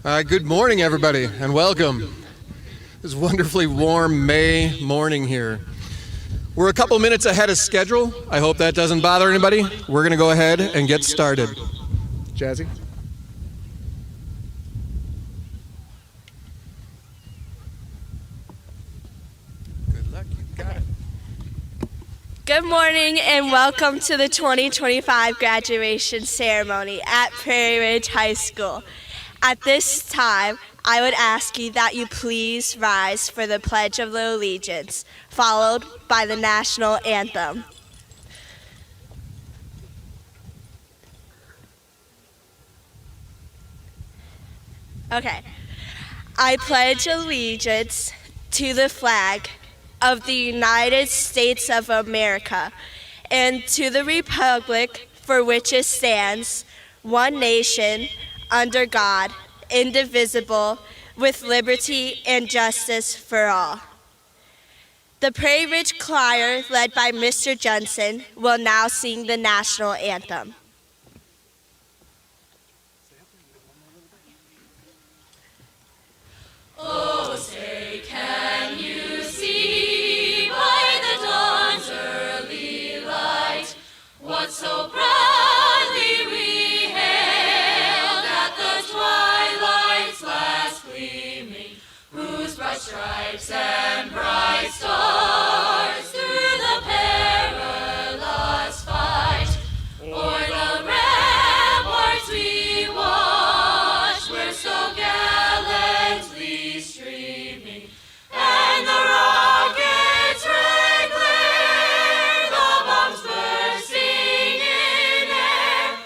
Good morning, everybody, and welcome. It's wonderfully warm May morning here. We're a couple minutes ahead of schedule. I hope that doesn't bother anybody. We're going to go ahead and get started. Jazzy? Good luck, you got it. Good morning and welcome to the 2025 graduation ceremony at Prairie Ridge High School. At this time, I would ask you that you please rise for the Pledge of Allegiance, followed by the national anthem. Okay. I pledge allegiance to the flag of the United States of America and to the republic for which it stands, one nation, under God, indivisible, with liberty and justice for all. The Prairie Ridge Choir, led by Mr. Johnson, will now sing the national anthem. Oh, say, can you see by the dawn's early light what so proudly we hailed at the twilight's last gleaming, whose bright stripes and bright stars through the perilous fight o'er the ramparts we watched were so gallantly streaming, and the rockets red glare, the bombs bursting in air,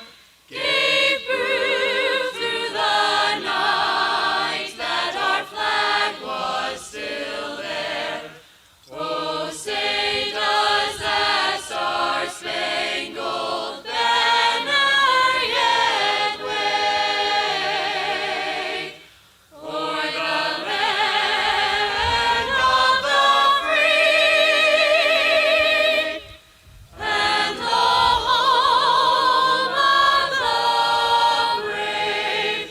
gave proof through the night that our flag was still there. Oh, say does that star-spangled banner yet wave o'er the land of the free and the home of the brave,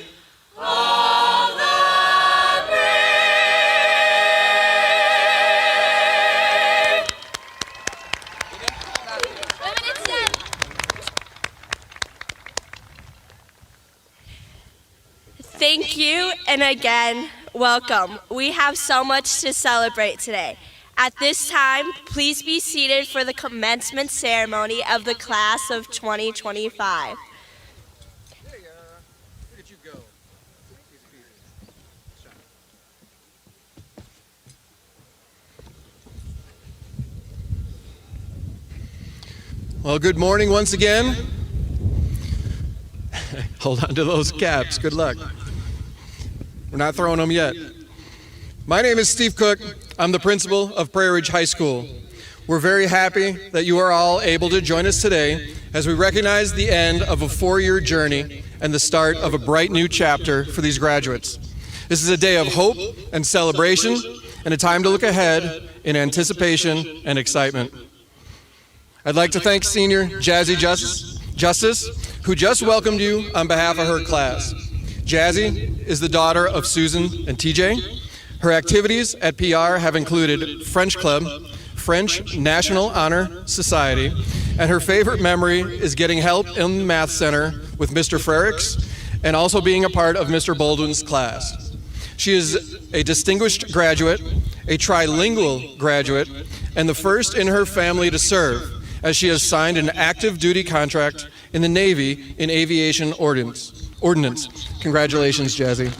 of the brave. Thank you, and again, welcome. We have so much to celebrate today. At this time, please be seated for the commencement ceremony of the class of 2025. Hey, where did you go? Well, good morning once again. Hold on to those caps. Good luck. We're not throwing them yet. My name is Steve Cook. I'm the principal of Prairie Ridge High School. We're very happy that you are all able to join us today as we recognize the end of a 4-year journey and the start of a bright new chapter for these graduates. This is a day of hope and celebration and a time to look ahead in anticipation and excitement. I'd like to thank Senior Jazzy Justice, who just welcomed you on behalf of her class. Jazzy is the daughter of Susan and TJ. Her activities at PR have included French Club, French National Honor Society, and her favorite memory is getting help in the Math Center with Mr. Frericks and also being a part of Mr. Baldwin's class. She is a distinguished graduate, a trilingual graduate, and the first in her family to serve, as she has signed an active duty contract in the Navy in aviation ordnance. Congratulations, Jazzy.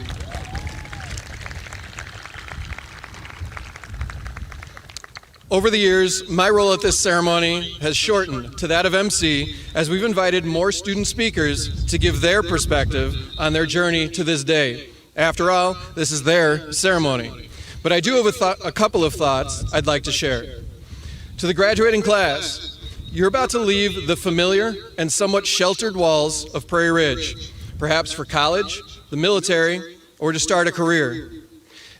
Over the years, my role at this ceremony has shortened to that of MC, as we've invited more student speakers to give their perspective on their journey to this day. After all, this is their ceremony. But I do have a couple of thoughts I'd like to share. To the graduating class, you're about to leave the familiar and somewhat sheltered walls of Prairie Ridge, perhaps for college, the military, or to start a career.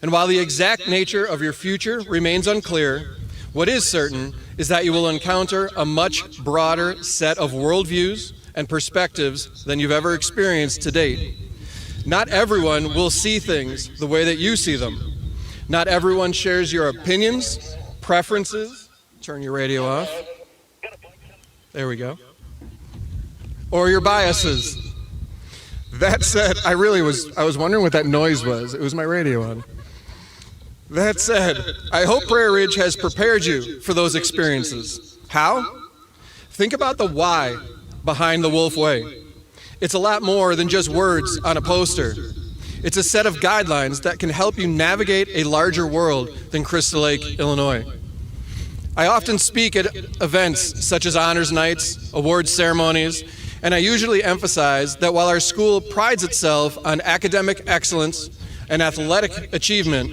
And while the exact nature of your future remains unclear, what is certain is that you will encounter a much broader set of worldviews and perspectives than you've ever experienced to date. Not everyone will see things the way that you see them. Not everyone shares your opinions, preferences. Turn your radio off. There we go. Or your biases. That said, I was wondering what that noise was. It was my radio on. That said, I hope Prairie Ridge has prepared you for those experiences. How? Think about the why behind the Wolf Way. It's a lot more than just words on a poster. It's a set of guidelines that can help you navigate a larger world than Crystal Lake, Illinois. I often speak at events such as honors nights, awards ceremonies, and I usually emphasize that while our school prides itself on academic excellence and athletic achievement,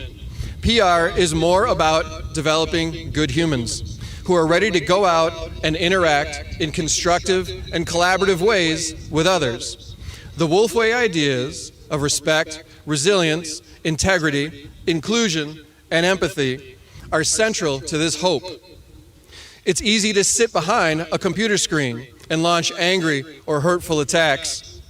PR is more about developing good humans who are ready to go out and interact in constructive and collaborative ways with others. The Wolf Way ideas of respect, resilience, integrity, inclusion, and empathy are central to this hope. It's easy to sit behind a computer screen and launch angry or hurtful attacks.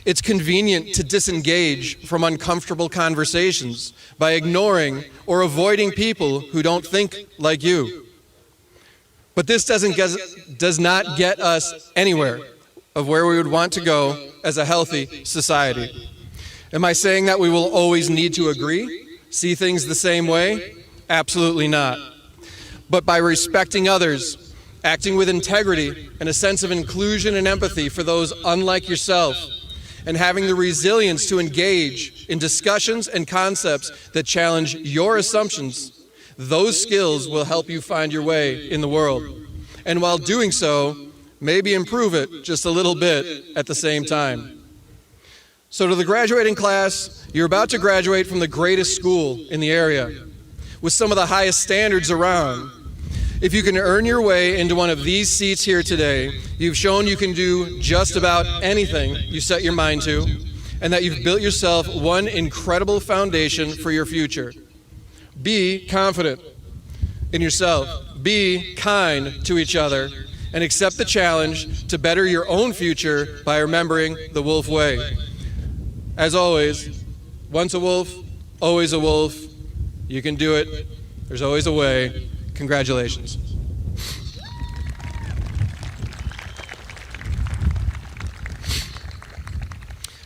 It's convenient to disengage from uncomfortable conversations by ignoring or avoiding people who don't think like you. But this does not get us anywhere of where we would want to go as a healthy society. Am I saying that we will always need to agree, see things the same way? Absolutely not. But by respecting others, acting with integrity and a sense of inclusion and empathy for those unlike yourself, and having the resilience to engage in discussions and concepts that challenge your assumptions, those skills will help you find your way in the world. And while doing so, maybe improve it just a little bit at the same time. So to the graduating class, you're about to graduate from the greatest school in the area, with some of the highest standards around. If you can earn your way into one of these seats here today, you've shown you can do just about anything you set your mind to, and that you've built yourself one incredible foundation for your future. Be confident in yourself. Be kind to each other, and accept the challenge to better your own future by remembering the Wolf Way. As always, once a wolf, always a wolf. You can do it. There's always a way. Congratulations.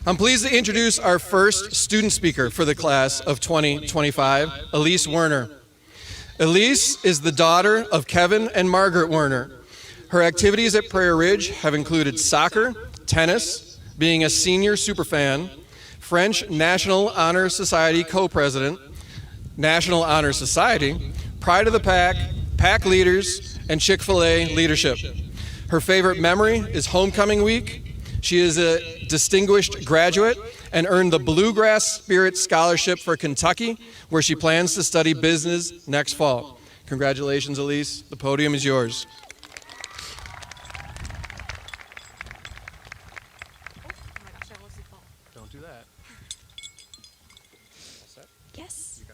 I'm pleased to introduce our first student speaker for the class of 2025, Elise Werner. Elise is the daughter of Kevin and Margaret Werner. Her activities at Prairie Ridge have included soccer, tennis, being a senior superfan, French National Honor Society co-president, National Honor Society, Pride of the Pack, Pack Leaders, and Chick-fil-A leadership. Her favorite memory is homecoming week. She is a distinguished graduate and earned the Bluegrass Spirit Scholarship for Kentucky, where she plans to study business next fall. Congratulations, Elise. The podium is yours. Don't do that. Yes.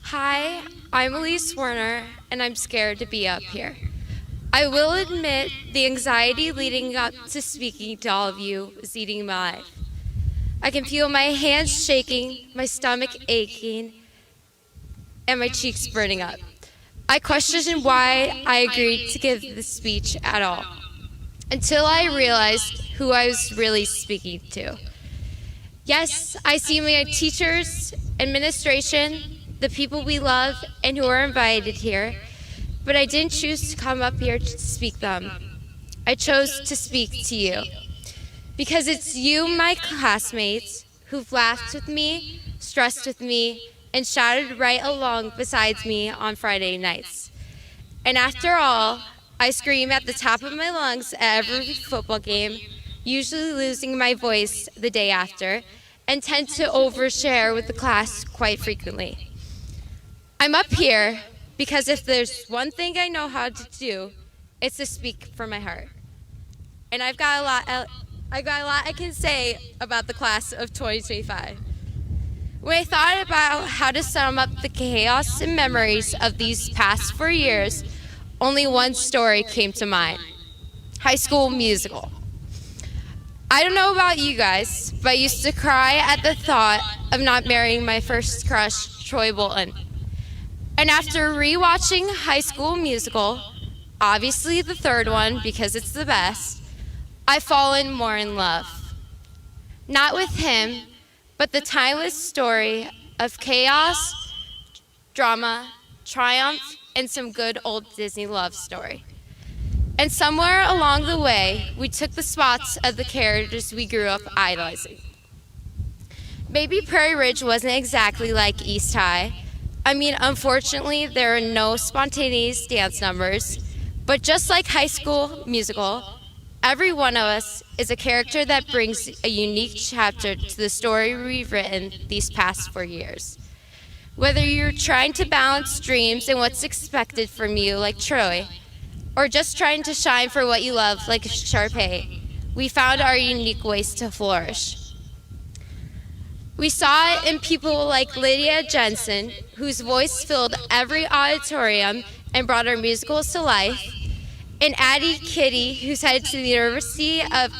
Hi, I'm Elise Werner, and I'm scared to be up here. I will admit the anxiety leading up to speaking to all of you is eating my life. I can feel my hands shaking, my stomach aching, and my cheeks burning up. I questioned why I agreed to give this speech at all, until I realized who I was really speaking to. Yes, I see my teachers, administration, the people we love, and who are invited here, but I didn't choose to come up here to speak them. I chose to speak to you. Because it's you, my classmates, who've laughed with me, stressed with me, and shouted right along besides me on Friday nights. And after all, I scream at the top of my lungs at every football game, usually losing my voice the day after, and tend to overshare with the class quite frequently. I'm up here because if there's one thing I know how to do, it's to speak from my heart. And I've got a lot I can say about the class of 2025. When I thought about how to sum up the chaos and memories of these past 4 years, only one story came to mind: High School Musical. I don't know about you guys, but I used to cry at the thought of not marrying my first crush, Troy Bolton. And after rewatching High School Musical, obviously the third one because it's the best, I've fallen more in love. Not with him, but the timeless story of chaos, drama, triumph, and some good old Disney love story. And somewhere along the way, we took the spots of the characters we grew up idolizing. Maybe Prairie Ridge wasn't exactly like East High. I mean, unfortunately, there are no spontaneous dance numbers, but just like High School Musical, every one of us is a character that brings a unique chapter to the story we've written these past 4 years. Whether you're trying to balance dreams and what's expected from you like Troy, or just trying to shine for what you love like Sharpay, we found our unique ways to flourish. We saw it in people like Lydia Jensen, whose voice filled every auditorium and brought our musicals to life, and Addie Kitty, who's headed to the University of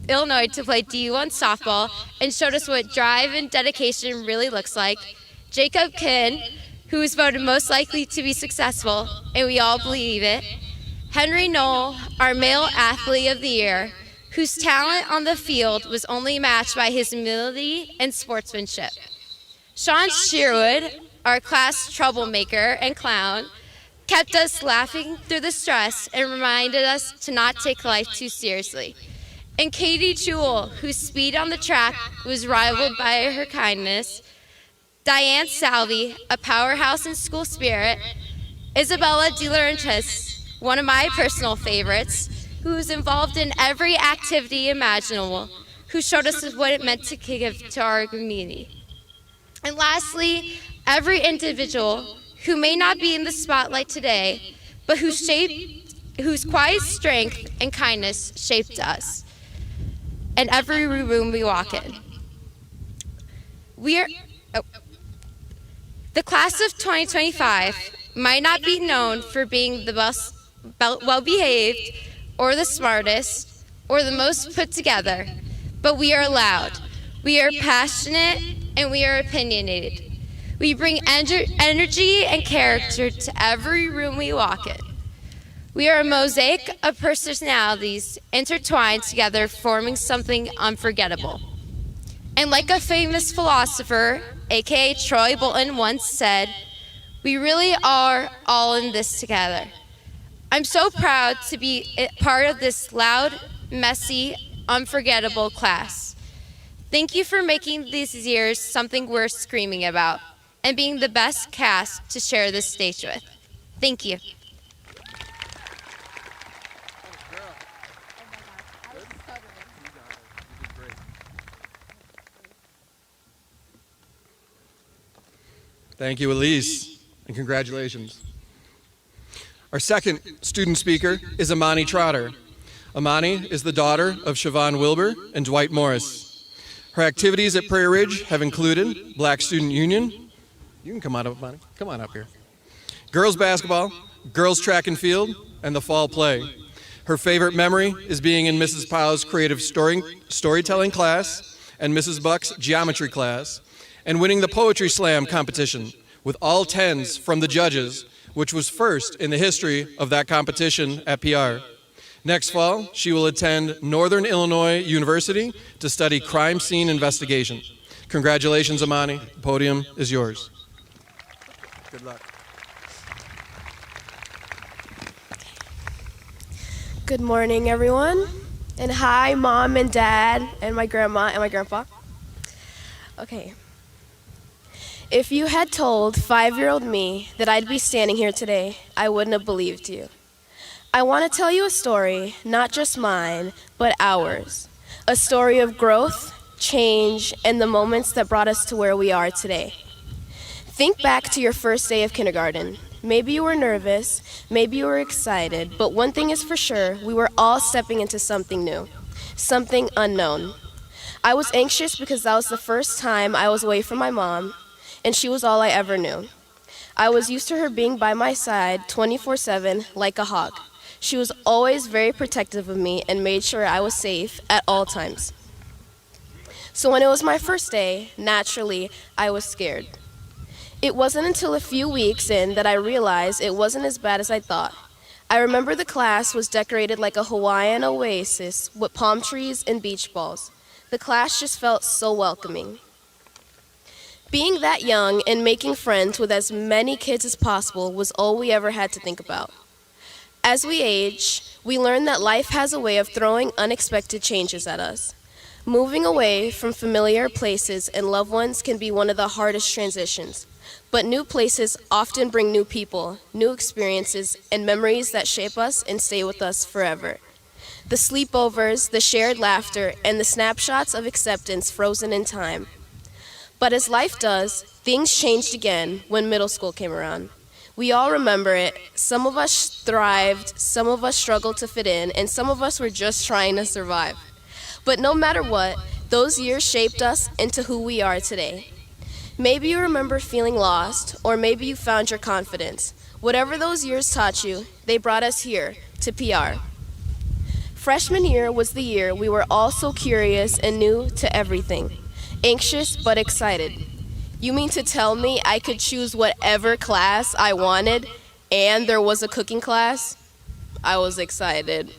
Illinois to play D1 softball and showed us what drive and dedication really looks like, Jacob Kinn, who was voted most likely to be successful, and we all believe it, Henry Knoll, our male athlete of the year, whose talent on the field was only matched by his humility and sportsmanship. Sean Sherwood, our class troublemaker and clown, kept us laughing through the stress and reminded us to not take life too seriously. And Katie Jewell, whose speed on the track was rivaled by her kindness, Diane Salvi, a powerhouse in school spirit, Isabella De Laurentiis, one of my personal favorites, who was involved in every activity imaginable, who showed us what it meant to give to our community. And lastly, every individual who may not be in the spotlight today, but whose quiet strength and kindness shaped us, and every room we walk in. The class of 2025 might not be known for being the most well-behaved, or the smartest, or the most put together, but we are loud, we are passionate, and we are opinionated. We bring energy and character to every room we walk in. We are a mosaic of personalities intertwined together, forming something unforgettable. And like a famous philosopher, aka Troy Bolton, once said, we really are all in this together. I'm so proud to be part of this loud, messy, unforgettable class. Thank you for making these years something worth screaming about and being the best cast to share this stage with. Thank you. Thank you, Elise, and congratulations. Our second student speaker is Amani Trotter. Amani is the daughter of Siobhan Wilbur and Dwight Morris. Her activities at Prairie Ridge have included Black Student Union. You can come on up, Amani. Come on up here. Girls basketball, girls track and field, and the fall play. Her favorite memory is being in Mrs. Powell's creative storytelling class and Mrs. Buck's geometry class, and winning the Poetry Slam competition with all 10s from the judges, which was first in the history of that competition at PR. Next fall, she will attend Northern Illinois University to study crime scene investigation. Congratulations, Amani. The podium is yours. Good luck. Good morning, everyone. And hi, Mom and Dad, and my grandma and my grandpa. Okay. If you had told 5-year-old me that I'd be standing here today, I wouldn't have believed you. I want to tell you a story, not just mine, but ours. A story of growth, change, and the moments that brought us to where we are today. Think back to your first day of kindergarten. Maybe you were nervous, maybe you were excited, but one thing is for sure, we were all stepping into something new, something unknown. I was anxious because that was the first time I was away from my mom, and she was all I ever knew. I was used to her being by my side 24/7 like a hawk. She was always very protective of me and made sure I was safe at all times. So when it was my first day, naturally, I was scared. It wasn't until a few weeks in that I realized it wasn't as bad as I thought. I remember the class was decorated like a Hawaiian oasis with palm trees and beach balls. The class just felt so welcoming. Being that young and making friends with as many kids as possible was all we ever had to think about. As we age, we learn that life has a way of throwing unexpected changes at us. Moving away from familiar places and loved ones can be one of the hardest transitions. But new places often bring new people, new experiences, and memories that shape us and stay with us forever. The sleepovers, the shared laughter, and the snapshots of acceptance frozen in time. But as life does, things changed again when middle school came around. We all remember it. Some of us thrived, some of us struggled to fit in, and some of us were just trying to survive. But no matter what, those years shaped us into who we are today. Maybe you remember feeling lost, or maybe you found your confidence. Whatever those years taught you, they brought us here, to PR. Freshman year was the year we were all so curious and new to everything, anxious but excited. You mean to tell me I could choose whatever class I wanted, and there was a cooking class? I was excited.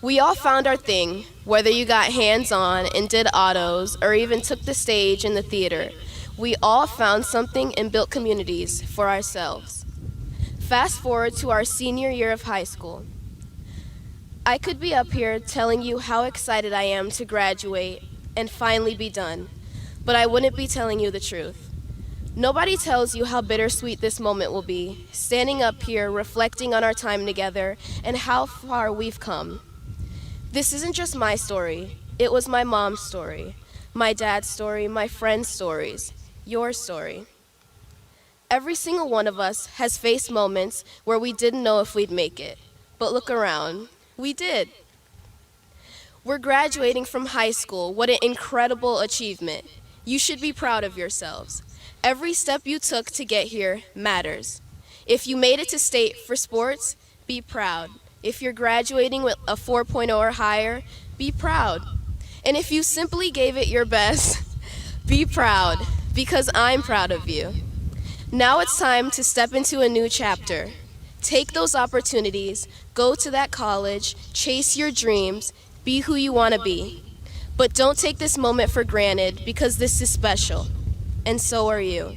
We all found our thing, whether you got hands-on and did autos or even took the stage in the theater. We all found something and built communities for ourselves. Fast forward to our senior year of high school. I could be up here telling you how excited I am to graduate and finally be done, but I wouldn't be telling you the truth. Nobody tells you how bittersweet this moment will be, standing up here reflecting on our time together and how far we've come. This isn't just my story. It was my mom's story, my dad's story, my friends' stories, your story. Every single one of us has faced moments where we didn't know if we'd make it. But look around, we did. We're graduating from high school. What an incredible achievement. You should be proud of yourselves. Every step you took to get here matters. If you made it to state for sports, be proud. If you're graduating with a 4.0 or higher, be proud. And if you simply gave it your best, be proud, because I'm proud of you. Now it's time to step into a new chapter. Take those opportunities, go to that college, chase your dreams, be who you want to be. But don't take this moment for granted, because this is special, and so are you.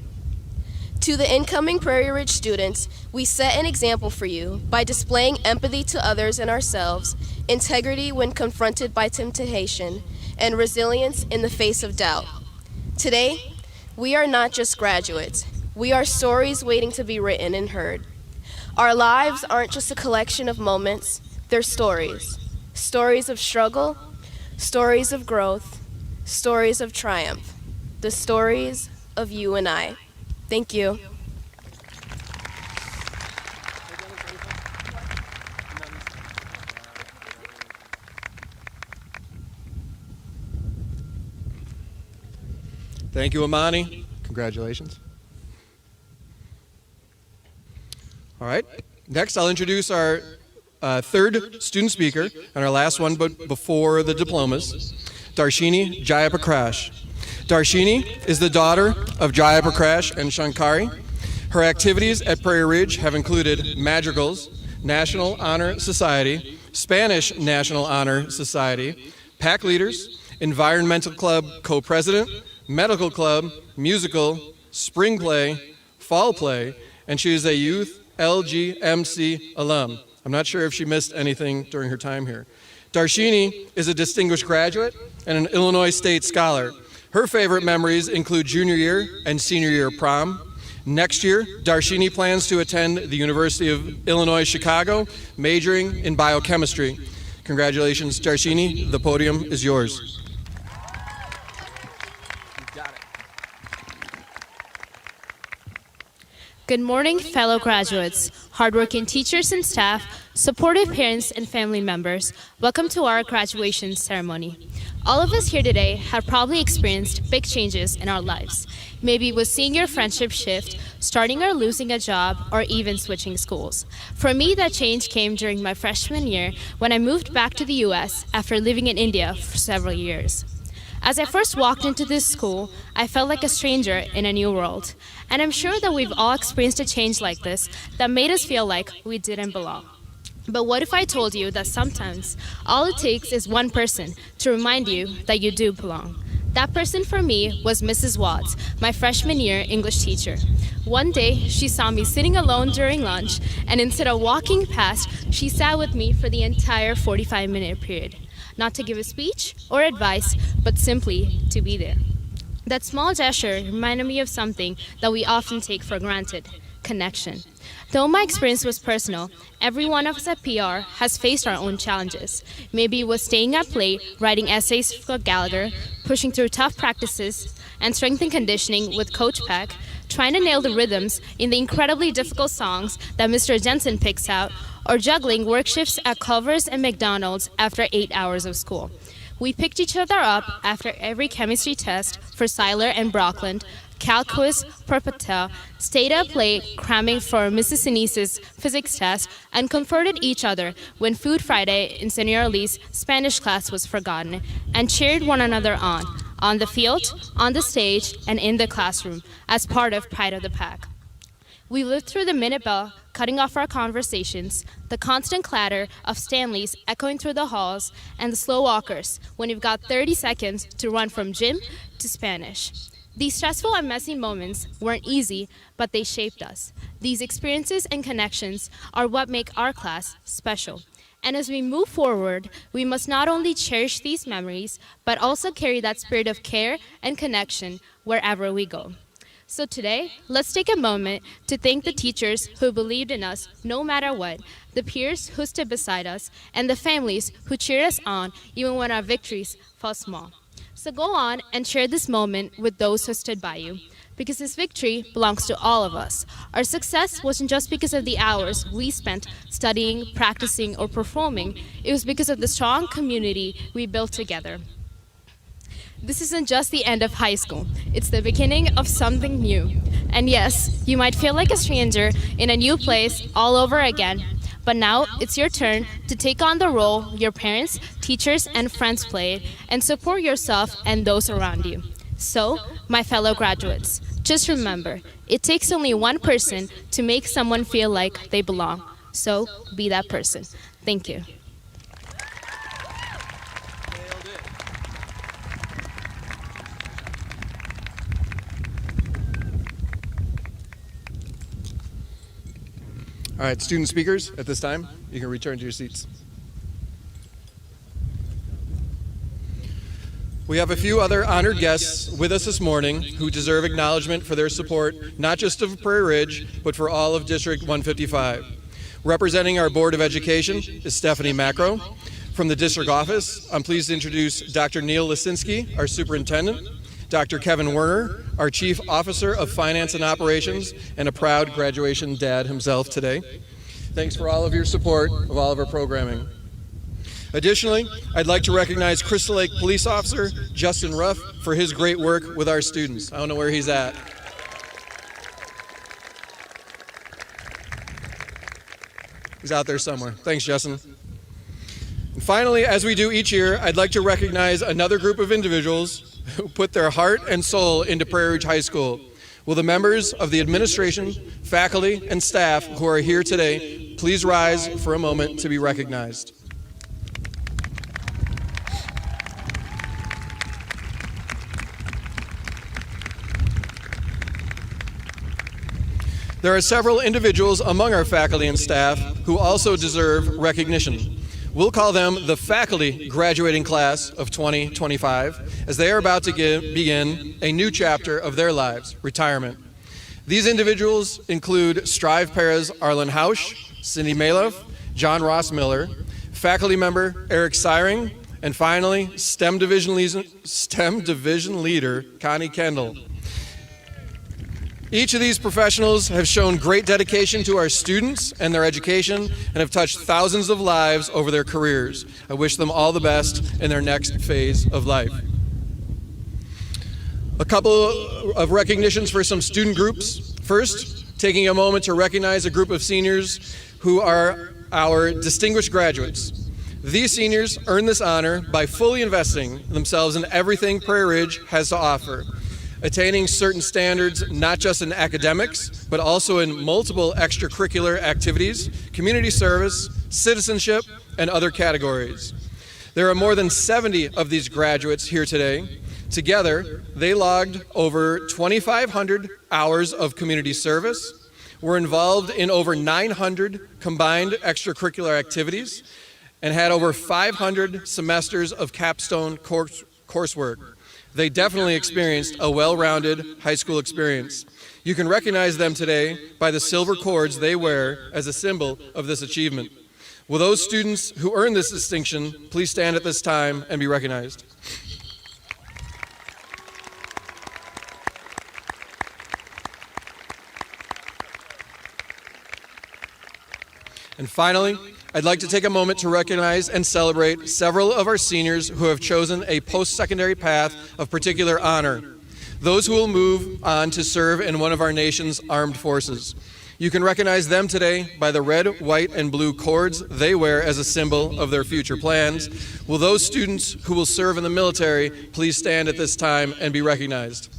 To the incoming Prairie Ridge students, we set an example for you by displaying empathy to others and ourselves, integrity when confronted by temptation, and resilience in the face of doubt. Today, we are not just graduates. We are stories waiting to be written and heard. Our lives aren't just a collection of moments, they're stories. Stories of struggle, stories of growth, stories of triumph. The stories of you and I. Thank you. Thank you, Amani. Congratulations. All right. Next, I'll introduce our third student speaker and our last one but before the diplomas, Darshini Jayaprakash. Darshini is the daughter of Jayaprakash and Shankari. Her activities at Prairie Ridge have included Madrigals, National Honor Society, Spanish National Honor Society, Pack Leaders, Environmental Club Co-President, Medical Club, Musical, Spring Play, Fall Play, and she is a youth LGMC alum. I'm not sure if she missed anything during her time here. Darshini is a distinguished graduate and an Illinois State Scholar. Her favorite memories include junior year and senior year prom. Next year, Darshini plans to attend the University of Illinois Chicago, majoring in biochemistry. Congratulations, Darshini. The podium is yours. Good morning, fellow graduates, hardworking teachers and staff, supportive parents and family members. Welcome to our graduation ceremony. All of us here today have probably experienced big changes in our lives. Maybe it was seeing your friendship shift, starting or losing a job, or even switching schools. For me, that change came during my freshman year when I moved back to the US after living in India for several years. As I first walked into this school, I felt like a stranger in a new world. And I'm sure that we've all experienced a change like this that made us feel like we didn't belong. But what if I told you that sometimes all it takes is one person to remind you that you do belong? That person for me was Mrs. Watts, my freshman year English teacher. One day, she saw me sitting alone during lunch, and instead of walking past, she sat with me for the entire 45-minute period. Not to give a speech or advice, but simply to be there. That small gesture reminded me of something that we often take for granted: connection. Though my experience was personal, every one of us at PR has faced our own challenges. Maybe it was staying up late, writing essays for Gallagher, pushing through tough practices and strength and conditioning with Coach Peck, trying to nail the rhythms in the incredibly difficult songs that Mr. Jensen picks out, or juggling work shifts at Culver's and McDonald's after 8 hours of school. We picked each other up after every chemistry test for Seiler and Brockland, calculus per Patel, stayed up late cramming for Mrs. Sinise's physics test, and comforted each other when Food Friday in Senor Lee's Spanish class was forgotten, and cheered one another on the field, on the stage, and in the classroom, as part of Pride of the Pack. We lived through the minute bell, cutting off our conversations, the constant clatter of Stanleys echoing through the halls, and the slow walkers when you've got 30 seconds to run from gym to Spanish. These stressful and messy moments weren't easy, but they shaped us. These experiences and connections are what make our class special. And as we move forward, we must not only cherish these memories, but also carry that spirit of care and connection wherever we go. So today, let's take a moment to thank the teachers who believed in us no matter what, the peers who stood beside us, and the families who cheered us on even when our victories felt small. So go on and share this moment with those who stood by you, because this victory belongs to all of us. Our success wasn't just because of the hours we spent studying, practicing, or performing. It was because of the strong community we built together. This isn't just the end of high school. It's the beginning of something new. And yes, you might feel like a stranger in a new place all over again, but now it's your turn to take on the role your parents, teachers, and friends played and support yourself and those around you. So, my fellow graduates, just remember, it takes only one person to make someone feel like they belong. So, be that person. Thank you. All right, student speakers, at this time, you can return to your seats. We have a few other honored guests with us this morning who deserve acknowledgement for their support, not just of Prairie Ridge, but for all of District 155. Representing our Board of Education is Stephanie Macro. From the district office, I'm pleased to introduce Dr. Neil Lisinski, our superintendent, Dr. Kevin Werner, our Chief Officer of Finance and Operations, and a proud graduation dad himself today. Thanks for all of your support of all of our programming. Additionally, I'd like to recognize Crystal Lake Police Officer Justin Ruff for his great work with our students. I don't know where he's at. He's out there somewhere. Thanks, Justin. And finally, as we do each year, I'd like to recognize another group of individuals who put their heart and soul into Prairie Ridge High School. Will the members of the administration, faculty, and staff who are here today please rise for a moment to be recognized. There are several individuals among our faculty and staff who also deserve recognition. We'll call them the faculty graduating class of 2025, as they are about to begin a new chapter of their lives, retirement. These individuals include Strive Para's Arlen Hausch, Cindy Maloff, John Ross Miller, faculty member Eric Siring, and finally, STEM division leader Connie Kendall. Each of these professionals have shown great dedication to our students and their education and have touched thousands of lives over their careers. I wish them all the best in their next phase of life. A couple of recognitions for some student groups. First, taking a moment to recognize a group of seniors who are our distinguished graduates. These seniors earn this honor by fully investing themselves in everything Prairie Ridge has to offer, attaining certain standards not just in academics, but also in multiple extracurricular activities, community service, citizenship, and other categories. There are more than 70 of these graduates here today. Together, they logged over 2,500 hours of community service, were involved in over 900 combined extracurricular activities, and had over 500 semesters of capstone coursework. They definitely experienced a well-rounded high school experience. You can recognize them today by the silver cords they wear as a symbol of this achievement. Will those students who earned this distinction please stand at this time and be recognized? And finally, I'd like to take a moment to recognize and celebrate several of our seniors who have chosen a post-secondary path of particular honor, those who will move on to serve in one of our nation's armed forces. You can recognize them today by the red, white, and blue cords they wear as a symbol of their future plans. Will those students who will serve in the military please stand at this time and be recognized?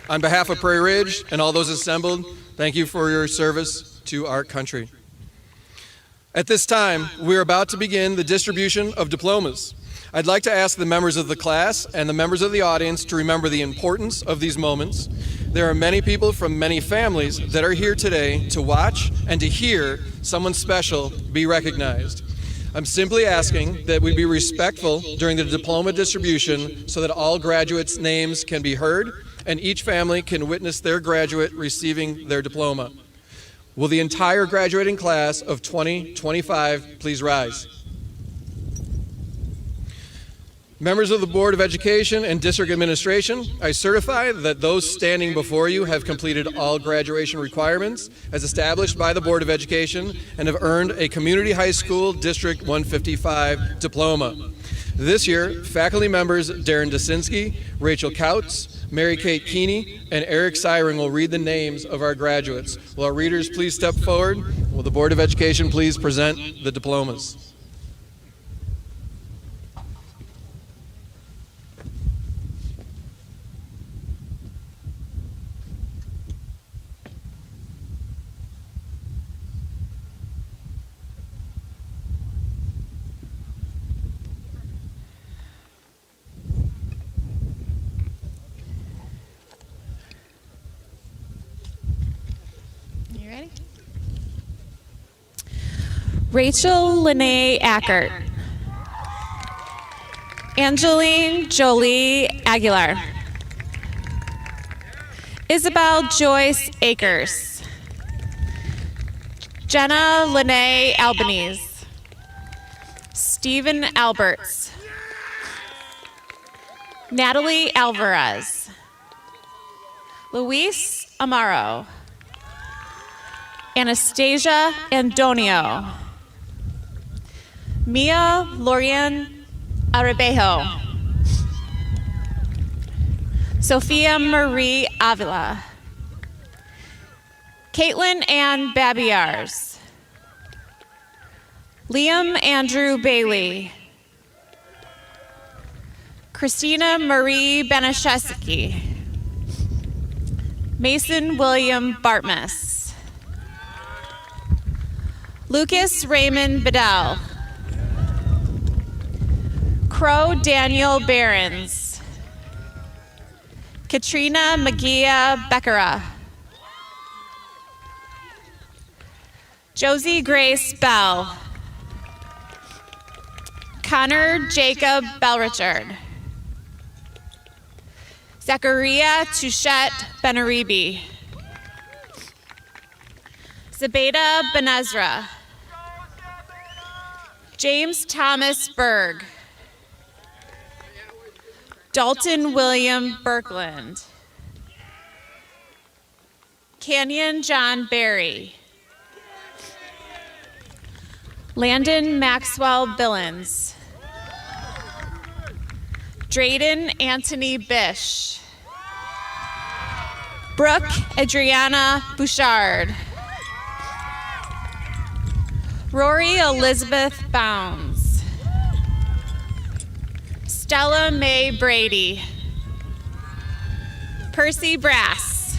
On behalf of Prairie Ridge and all those assembled, thank you for your service to our country. At this time, we're about to begin the distribution of diplomas. I'd like to ask the members of the class and the members of the audience to remember the importance of these moments. There are many people from many families that are here today to watch and to hear someone special be recognized. I'm simply asking that we be respectful during the diploma distribution so that all graduates' names can be heard and each family can witness their graduate receiving their diploma. Will the entire graduating class of 2025 please rise? Members of the Board of Education and District Administration, I certify that those standing before you have completed all graduation requirements as established by the Board of Education and have earned a Community High School District 155 diploma. This year, faculty members Darren Dasinski, Rachel Kautz, Mary Kate Keeney, and Eric Siring will read the names of our graduates. Will our readers please step forward? Will the Board of Education please present the diplomas? Rachel Lene Ackert. Angeline Jolie Aguilar. Isabel Joyce Akers. Jenna Lene Albanese. Stephen Alberts. Natalie Alvarez. Luis Amaro. Anastasia Andonio. Mia Lorian Arabejo. Sophia Marie Avila. Caitlin Ann Babiars. Liam Andrew Bailey. Christina Marie Benashevsky. Mason William Bartmus. Lucas Raymond Bedell. Crow Daniel Behrens. Katrina Magia Beckera. Josie Grace Bell. Connor Jacob Belrichard. Zachariah Touchette Benaribi. Zabeda Benezra. James Thomas Berg. Dalton William Birkland. Canyon John Berry. Landon Maxwell Billings. Drayden Anthony Bish. Brooke Adriana Bouchard. Rory Elizabeth Bounds. Stella Mae Brady. Percy Brass.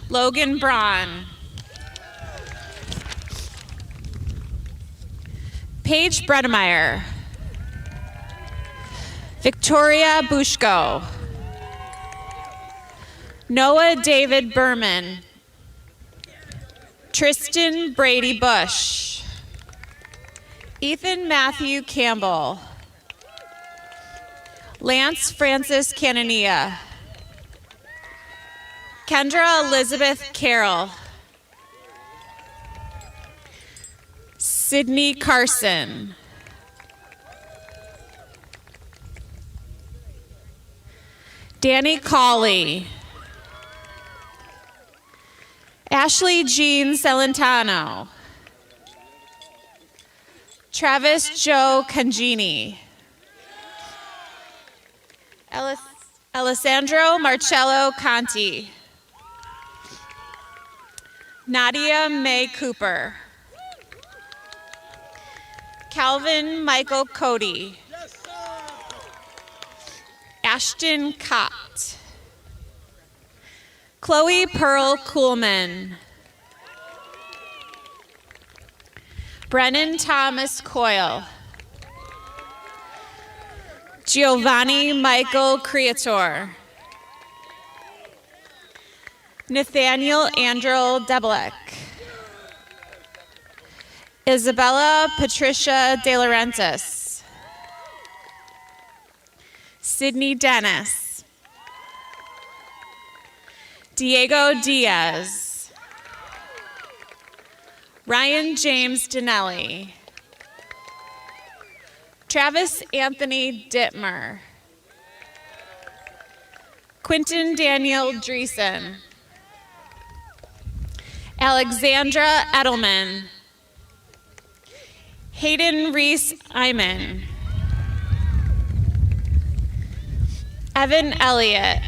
Logan Braun. Paige Bredemeyer. Victoria Bushko. Noah David Berman. Tristan Brady Bush. Ethan Matthew Campbell. Lance Francis Canania. Kendra Elizabeth Carroll. Sydney Carson. Danny Cawley. Ashley Jean Celentano. Travis Joe Cangini. Alessandro Marcello Conti. Nadia Mae Cooper. Calvin Michael Cody. Ashton Cott. Chloe Pearl Kuhlman. Brennan Thomas Coyle. Giovanni Michael Creator. Nathaniel Andrew Debelek. Isabella Patricia De Laurentiis. Sydney Dennis. Diego Diaz. Ryan James Dinelli. Travis Anthony Dittmer. Quentin Daniel Dreesen. Alexandra Edelman. Hayden Reese Iman. Evan Elliott.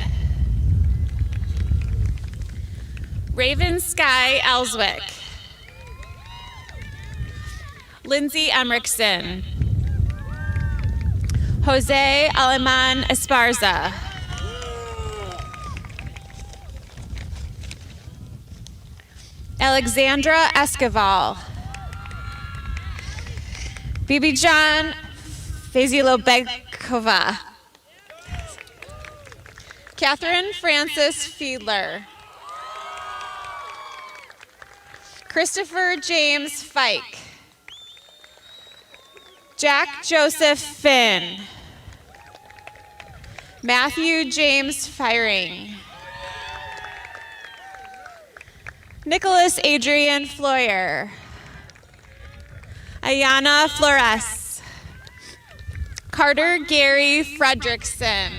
Raven Sky Ellswick. Lindsay Emrickson. Jose Aleman Esparza. Alexandra Escoval. Bibi John Fezilobekova. Catherine Francis Fiedler. Christopher James Fike. Jack Joseph Finn. Matthew James Firing. Nicholas Adrian Floyer. Ayana Flores. Carter Gary Fredrickson.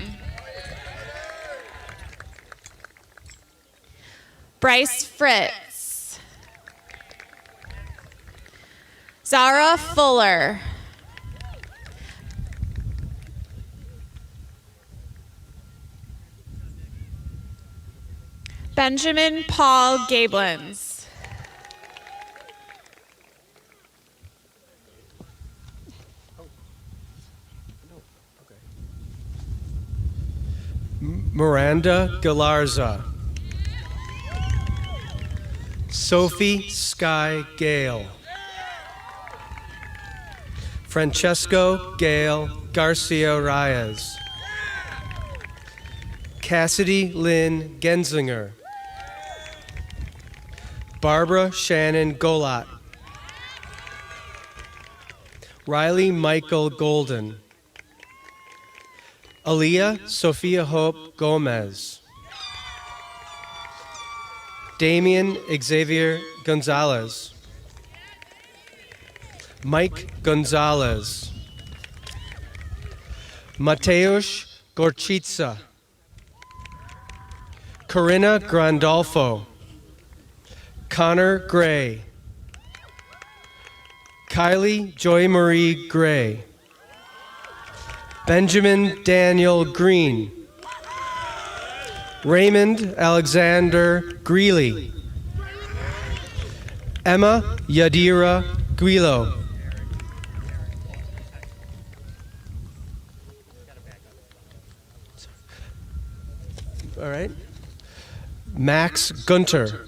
Bryce Fritz. Zara Fuller. Benjamin Paul Gablins. Miranda Galarza. Sophie Sky Gale. Francesco Gail Garcia Reyes. Cassidy Lynn Genzinger. Barbara Shannon Golat. Riley Michael Golden. Aaliyah Sophia Hope Gomez. Damian Xavier Gonzalez. Mike Gonzalez. Mateusz Gorchitsa. Corinna Grandolfo. Connor Gray. Kylie Joy Marie Gray. Benjamin Daniel Green. Raymond Alexander Greeley. Emma Yadira Guilo. All right. Max Gunter.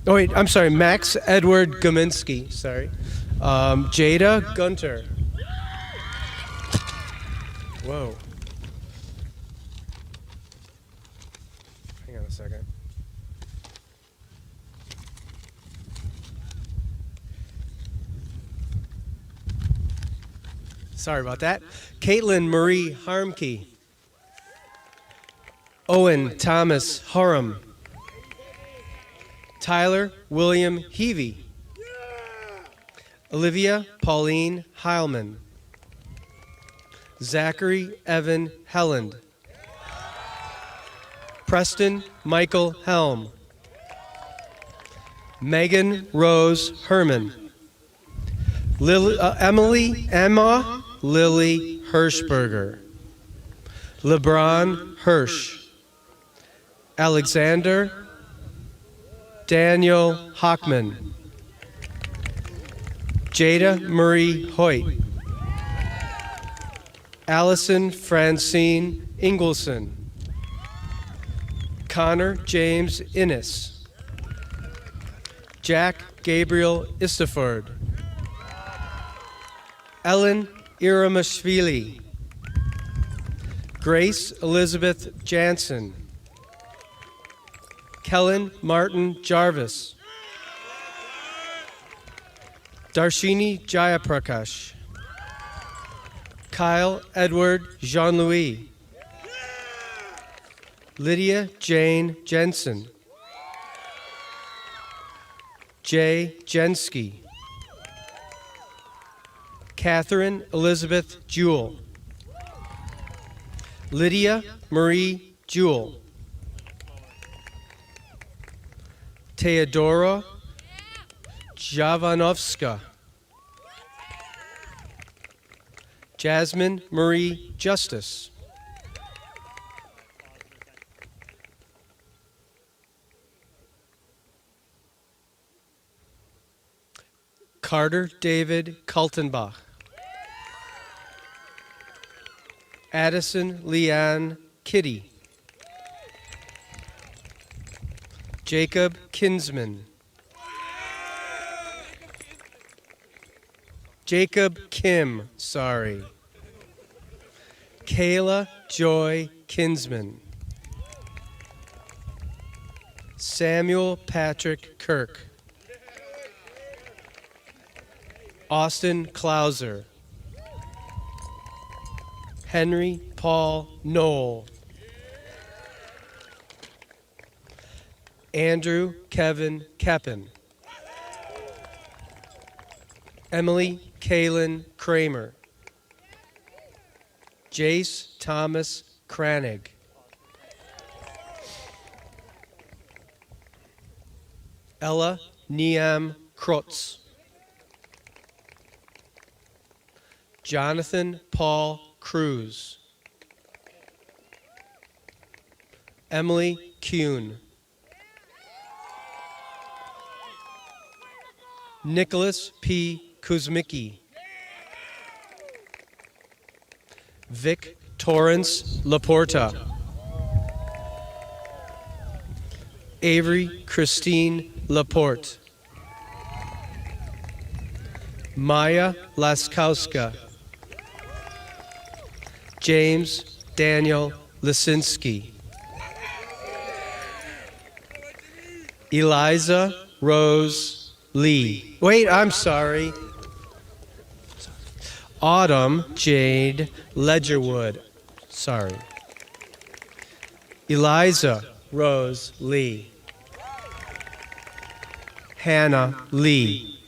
Oh, wait, I'm sorry. Max Edward Gominski. Sorry. Jada Gunter. Whoa. Hang on a second. Sorry about that. Caitlin Marie Harmke. Owen Thomas Horam. Tyler William Heavey. Olivia Pauline Heilman. Zachary Evan Helland. Preston Michael Helm. Megan Rose Herman. Emma Lily Hirschberger. LeBron Hirsch. Alexander Daniel Hockman. Jada Marie Hoyt. Allison Francine Ingleson. Connor James Innes. Jack Gabriel Istaford. Ellen Iramashvili. Grace Elizabeth Jansen. Kellen Martin Jarvis. Darshini Jayaprakash. Kyle Edward Jean-Louis. Lydia Jane Jensen. Jay Jensky. Catherine Elizabeth Jewell. Lydia Marie Jewell. Teodora Javanovska. Jasmine Marie Justice. Carter David Kaltenbach. Addison Leanne Kitty. Jacob Kinsman. Jacob Kim, sorry. Kayla Joy Kinsman. Samuel Patrick Kirk. Austin Klauser. Henry Paul Knoll. Andrew Kevin Keppen. Emily Kaylin Kramer. Jace Thomas Kranig. Ella Niam Krotz. Jonathan Paul Cruz. Emily Kuhn. Nicholas P. Kuzmicki. Vic Torrance Laporta. Avery Christine Laporte. Maya Laskowska. James Daniel Lisinski. Eliza Rose Lee. Wait, I'm sorry. Autumn Jade Ledgerwood. Sorry. Eliza Rose Lee. Hannah Lee.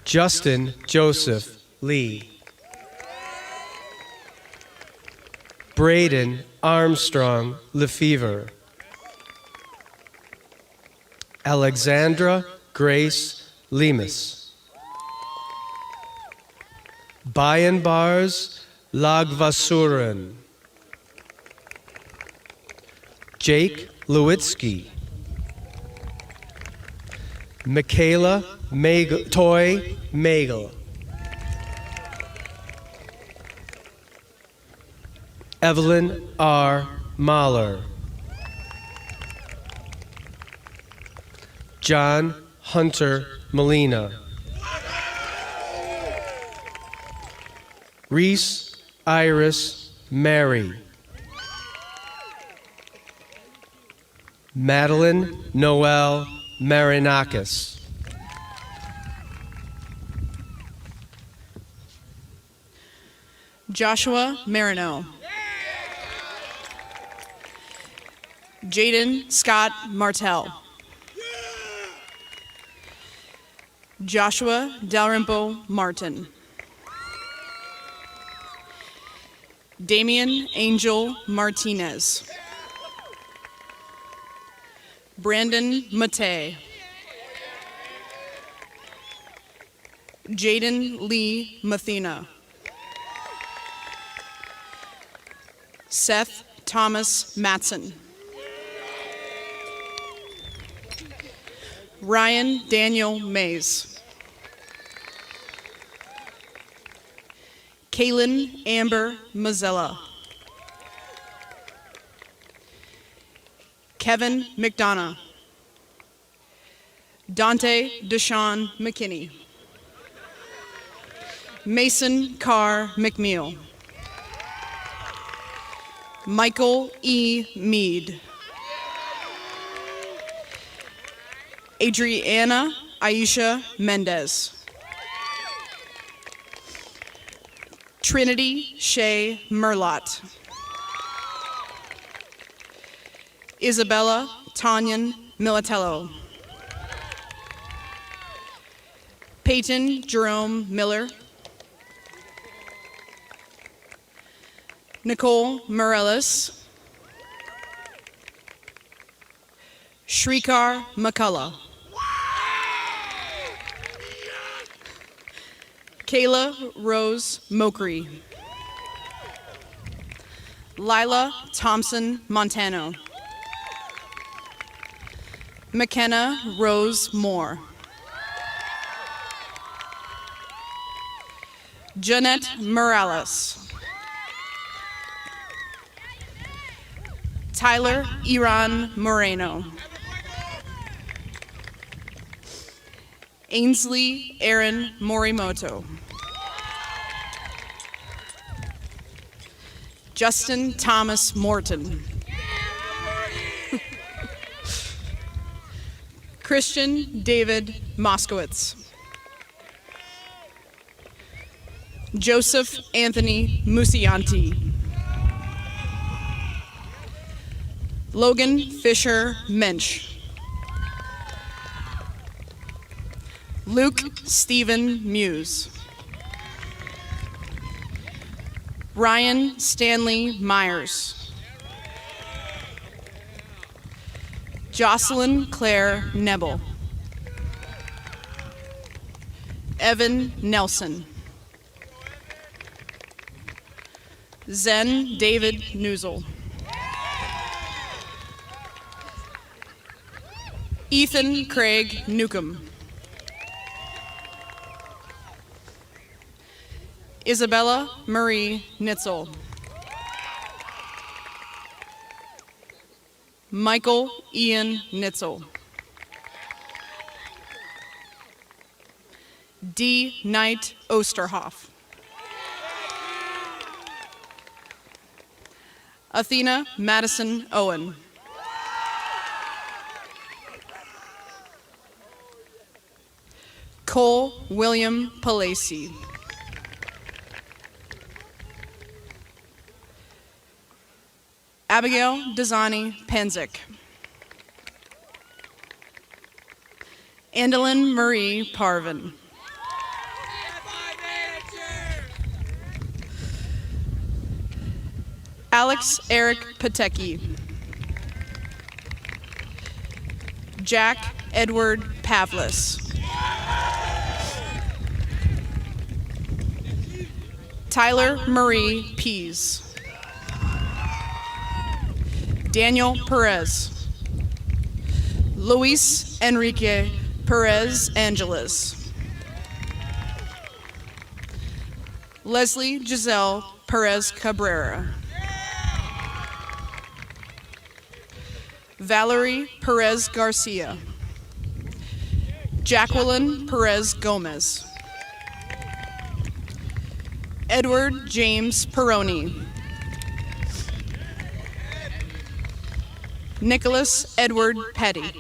Justin Joseph Lee. Braden Armstrong Lefevre. Alexandra Grace Lemus. Bayan Bars Lagvasuren. Jake Lewitsky. Michaela Toy Magel. Evelyn R. Mahler. John Hunter Molina. Reese Iris Mary. Madeline Noel Marinakis. Joshua Marino. Jaden Scott Martell. Joshua Dalrymple Martin. Damian Angel Martinez. Brandon Matei. Jaden Lee Mathena. Seth Thomas Matson. Ryan Daniel Mays. Kaylin Amber Mazzella. Kevin McDonough. Dante Deshawn McKinney. Mason Carr McNeil. Michael E. Mead. Adriana Aisha Mendez. Trinity Shea Merlot. Isabella Tanyan Militello. Peyton Jerome Miller. Nicole Morellis. Shrikar McCullough. Kayla Rose Mokri. Lila Thompson Montano. McKenna Rose Moore. Jeanette Morales. Tyler Iran Moreno. Ainsley Aaron Morimoto. Justin Thomas Morton. Christian David Moskowitz. Joseph Anthony Musianti. Logan Fisher Mensch. Luke Stephen Muse. Ryan Stanley Myers. Jocelyn Claire Nebel. Evan Nelson. Zen David Newsel. Ethan Craig Newcomb. Isabella Marie Nitzel. Michael Ian Nitzel. D. Knight Osterhoff. Athena Madison Owen. Cole William Palacey. Abigail Desani Penzick. Andalyn Marie Parvin. Alex Eric Patecki. Jack Edward Pavlis. Tyler Marie Pease. Daniel Perez. Luis Enrique Perez Angeles. Leslie Giselle Perez Cabrera. Valerie Perez Garcia. Jacqueline Perez Gomez. Edward James Peroni. Nicholas Edward Petty.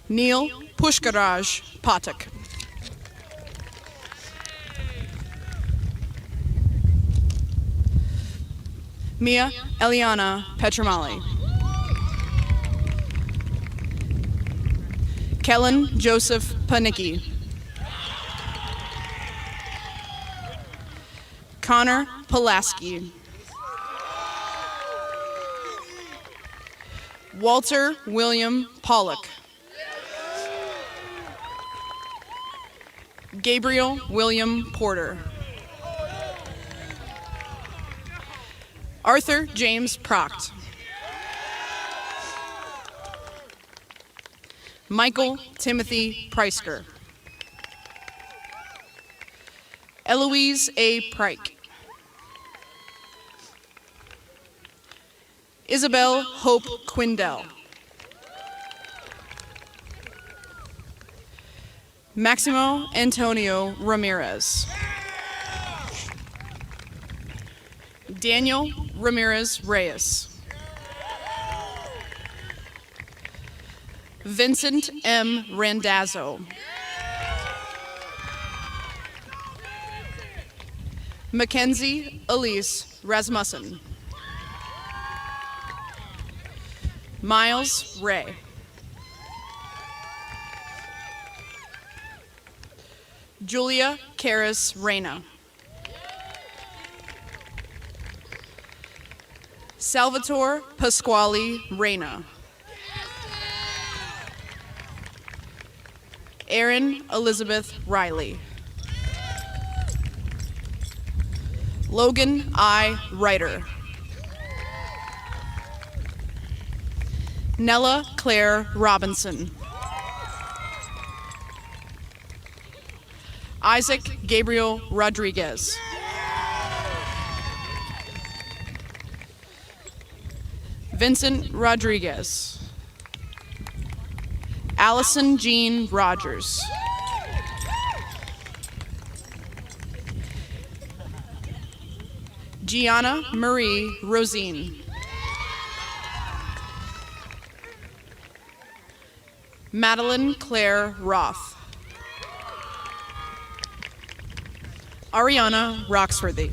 Neil Pushkaraj Patak. Mia Eliana Petramali. Kellen Joseph Panicki. Connor Pulaski. Walter William Pollock. Gabriel William Porter. Arthur James Proct. Michael Timothy Preisker. Eloise A. Prike. Isabel Hope Quindell. Maximo Antonio Ramirez. Daniel Ramirez Reyes. Vincent M. Randazzo. Mackenzie Elise Rasmussen. Miles Ray. Julia Karis Reyna. Salvatore Pasquale Reyna. Erin Elizabeth Riley. Logan I. Ryder. Nella Claire Robinson. Isaac Gabriel Rodriguez. Vincent Rodriguez. Allison Jean Rogers. Gianna Marie Rosine. Madeline Claire Roth. Ariana Roxworthy.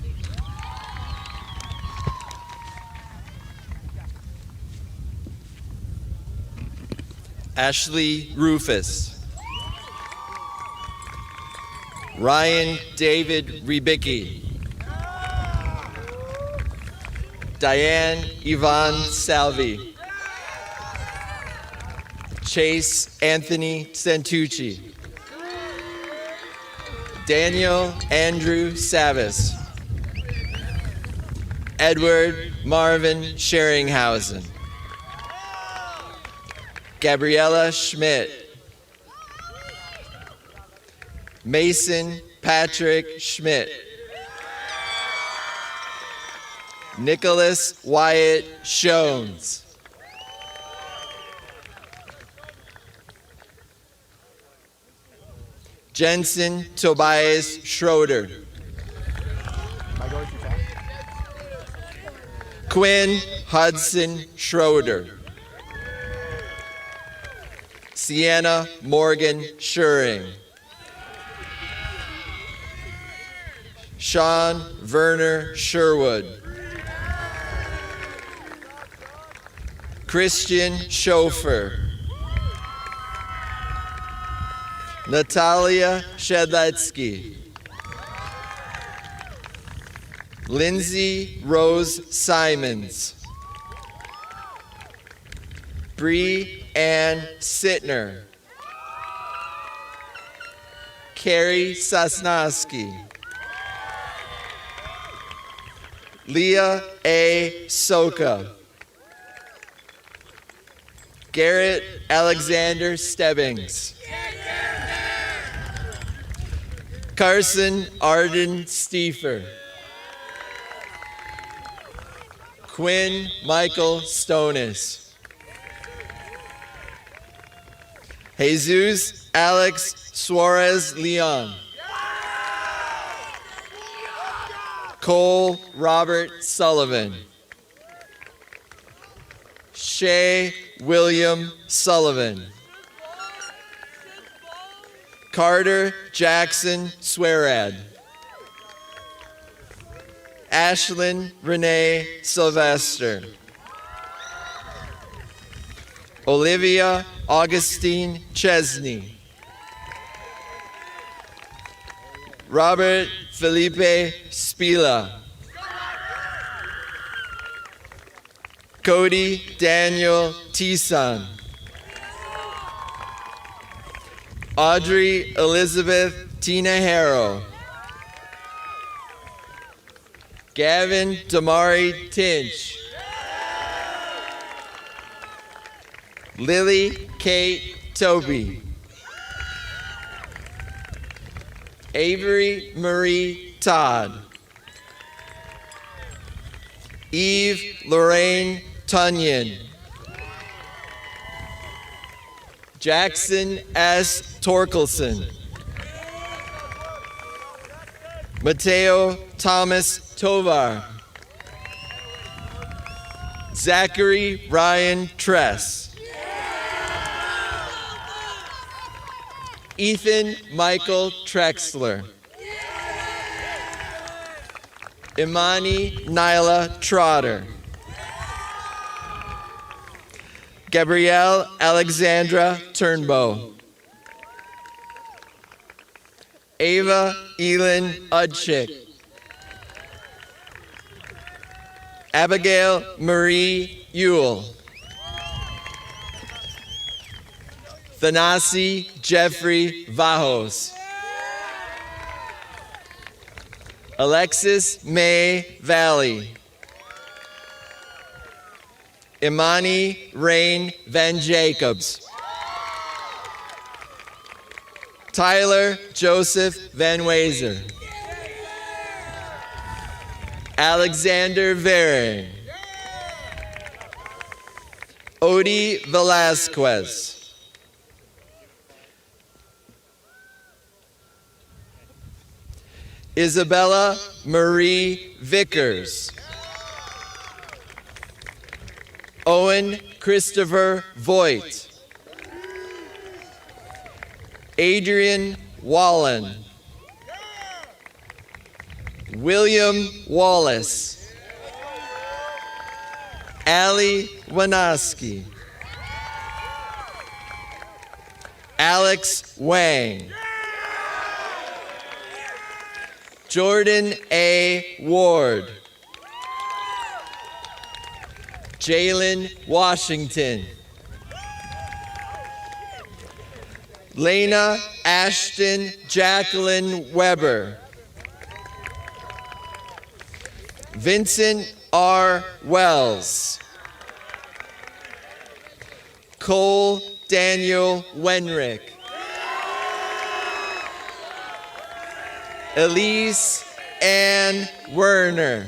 Ashley Rufus. Ryan David Ribicki. Diane Yvonne Salvi. Chase Anthony Santucci. Daniel Andrew Savis. Edward Marvin Scheringhausen. Gabriella Schmidt. Mason Patrick Schmidt. Nicholas Wyatt Shones. Jensen Tobias Schroeder. Quinn Hudson Schroeder. Sienna Morgan Schuring. Sean Werner Sherwood. Christian Schofer. Natalia Shedletsky. Lindsay Rose Simons. Bree Ann Sittner. Carrie Sosnowski. Leah A. Soka. Garrett Alexander Stebbings. Carson Arden Stiefer. Quinn Michael Stonis. Jesus Alex Suarez Leon. Cole Robert Sullivan. Shay William Sullivan. Carter Jackson Swearad. Ashlyn Renee Sylvester. Olivia Augustine Chesney. Robert Felipe Spila. Cody Daniel Tison. Audrey Elizabeth Tina Harrow. Gavin Damari Tinch. Lily Kate Toby. Avery Marie Todd. Eve Lorraine Tunyon. Jackson S. Torkelson. Mateo Thomas Tovar. Zachary Ryan Tress. Ethan Michael Trexler. Imani Nyla Trotter. Gabrielle Alexandra Turnbow. Ava Elin Udchick. Abigail Marie Ewell. Thanasi Jeffrey Vajos. Alexis May Valley. Imani Rain Van Jacobs. Tyler Joseph Van Wazer. Alexander Varing. Odie Velasquez. Isabella Marie Vickers. Owen Christopher Voigt. Adrian Wallen. William Wallace. Allie Wanoski. Alex Wang. Jordan A. Ward. Jalen Washington. Lena Ashton Jacqueline Weber. Vincent R. Wells. Cole Daniel Wenrick. Elise Ann Werner.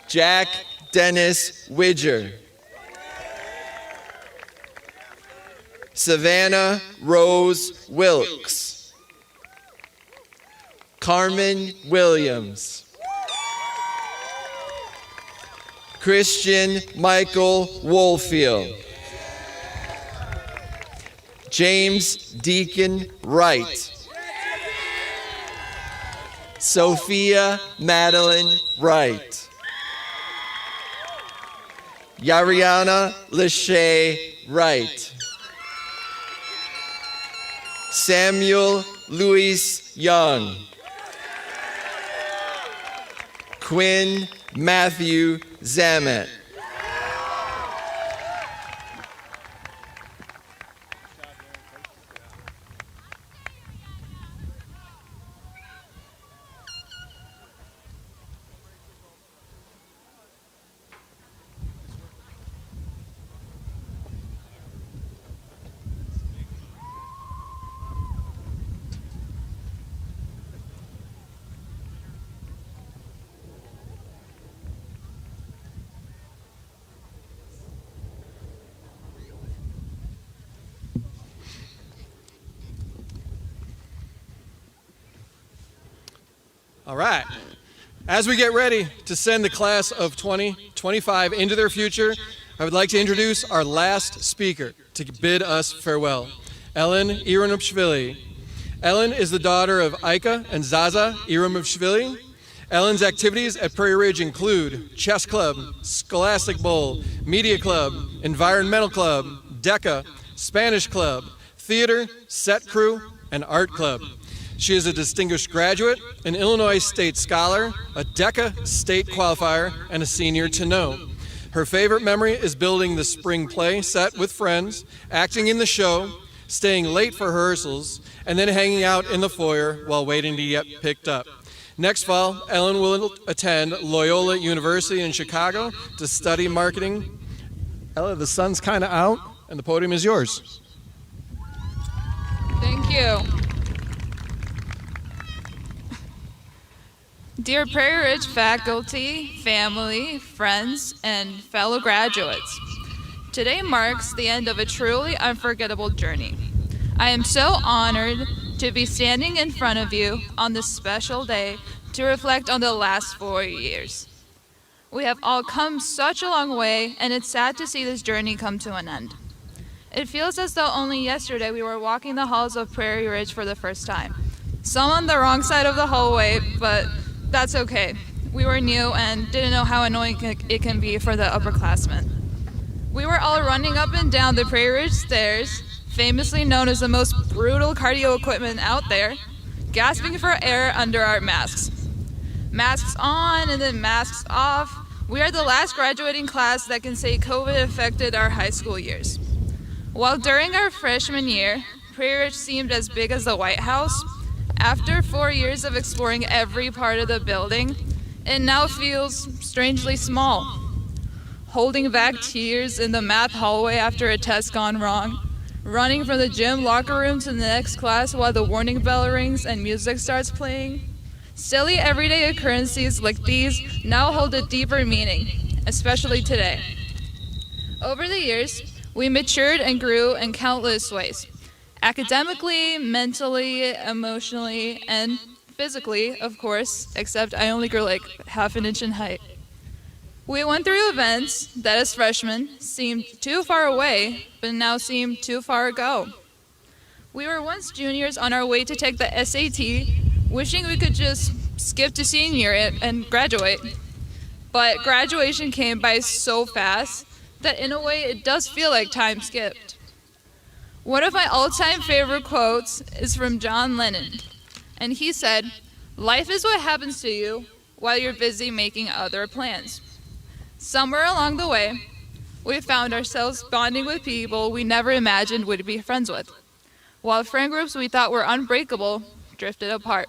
Jack Dennis Widger. Savannah Rose Wilkes. Carmen Williams. Christian Michael Woolfield. James Deacon Wright. Sophia Madeline Wright. Yariana Lachey Wright. Samuel Louis Young. Quinn Matthew Zamet. All right. As we get ready to send the class of 2025 into their future, I would like to introduce our last speaker to bid us farewell, Ellen Iranishvili. Ellen is the daughter of Ika and Zaza Iranishvili. Ellen's activities at Prairie Ridge include Chess Club, Scholastic Bowl, Media Club, Environmental Club, DECA, Spanish Club, Theater, Set Crew, and Art Club. She is a distinguished graduate, an Illinois State Scholar, a DECA State Qualifier, and a senior to know. Her favorite memory is building the spring play set with friends, acting in the show, staying late for rehearsals, and then hanging out in the foyer while waiting to get picked up. Next fall, Ellen will attend Loyola University in Chicago to study marketing. Ella, the sun's kind of out, and the podium is yours. Thank you. Dear Prairie Ridge faculty, family, friends, and fellow graduates, today marks the end of a truly unforgettable journey. I am so honored to be standing in front of you on this special day to reflect on the last 4 years. We have all come such a long way, and it's sad to see this journey come to an end. It feels as though only yesterday we were walking the halls of Prairie Ridge for the first time. Some on the wrong side of the hallway, but that's okay. We were new and didn't know how annoying it can be for the upperclassmen. We were all running up and down the Prairie Ridge stairs, famously known as the most brutal cardio equipment out there, gasping for air under our masks. Masks on and then masks off. We are the last graduating class that can say COVID affected our high school years. While during our freshman year, Prairie Ridge seemed as big as the White House, after 4 years of exploring every part of the building, it now feels strangely small. Holding back tears in the math hallway after a test gone wrong, running from the gym locker room to the next class while the warning bell rings and music starts playing. Silly everyday occurrences like these now hold a deeper meaning, especially today. Over the years, we matured and grew in countless ways. Academically, mentally, emotionally, and physically, of course, except I only grew like half an inch in height. We went through events that as freshmen seemed too far away, but now seem too far ago. We were once juniors on our way to take the SAT, wishing we could just skip to senior year and graduate. But graduation came by so fast that in a way it does feel like time skipped. One of my all-time favorite quotes is from John Lennon, and he said, "Life is what happens to you while you're busy making other plans." Somewhere along the way, we found ourselves bonding with people we never imagined we'd be friends with, while friend groups we thought were unbreakable drifted apart.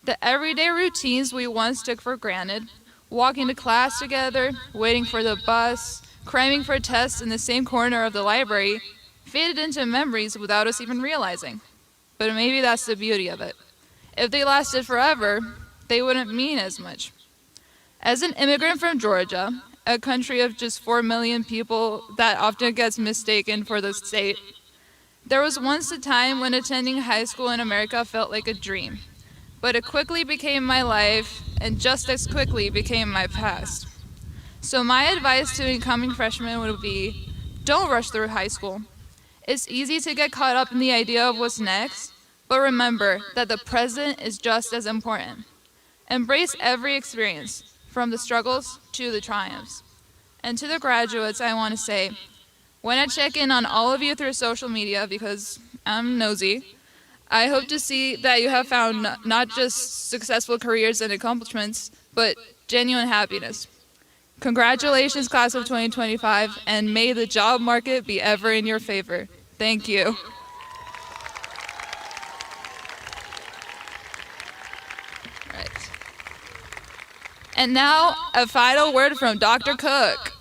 The everyday routines we once took for granted, walking to class together, waiting for the bus, cramming for tests in the same corner of the library, faded into memories without us even realizing. But maybe that's the beauty of it. If they lasted forever, they wouldn't mean as much. As an immigrant from Georgia, a country of just 4 million people that often gets mistaken for the state, there was once a time when attending high school in America felt like a dream. But it quickly became my life, and just as quickly became my past. So my advice to incoming freshmen would be, don't rush through high school. It's easy to get caught up in the idea of what's next, but remember that the present is just as important. Embrace every experience, from the struggles to the triumphs. And to the graduates, I want to say, when I check in on all of you through social media, because I'm nosy, I hope to see that you have found not just successful careers and accomplishments, but genuine happiness. Congratulations, class of 2025, and may the job market be ever in your favor. Thank you. Right. And now, a final word from Dr. Cook.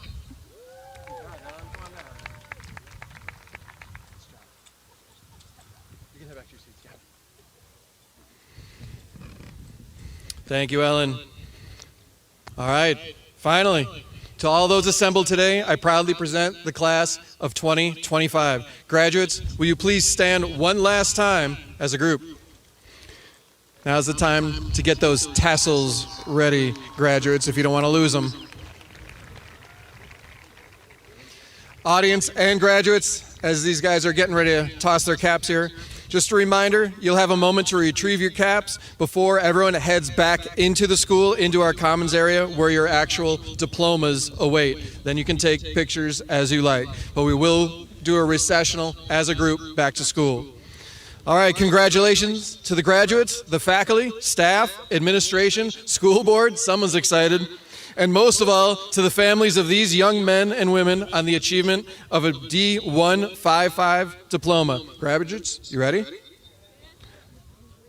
Thank you, Ellen. All right, finally, to all those assembled today, I proudly present the class of 2025. Graduates, will you please stand one last time as a group? Now's the time to get those tassels ready, graduates, if you don't want to lose them. Audience and graduates, as these guys are getting ready to toss their caps here, just a reminder, you'll have a moment to retrieve your caps before everyone heads back into the school, into our commons area where your actual diplomas await. Then you can take pictures as you like. But we will do a recessional as a group back to school. All right, congratulations to the graduates, the faculty, staff, administration, school board, someone's excited, and most of all, to the families of these young men and women on the achievement of a D155 diploma. Graduates, you ready?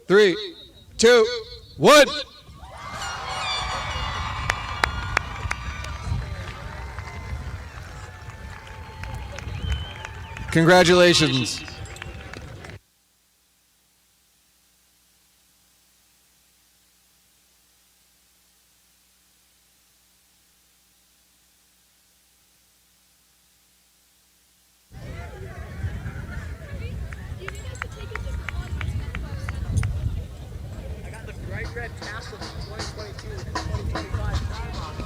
3, 2, 1. Congratulations. Red tassel 2022 and 2025.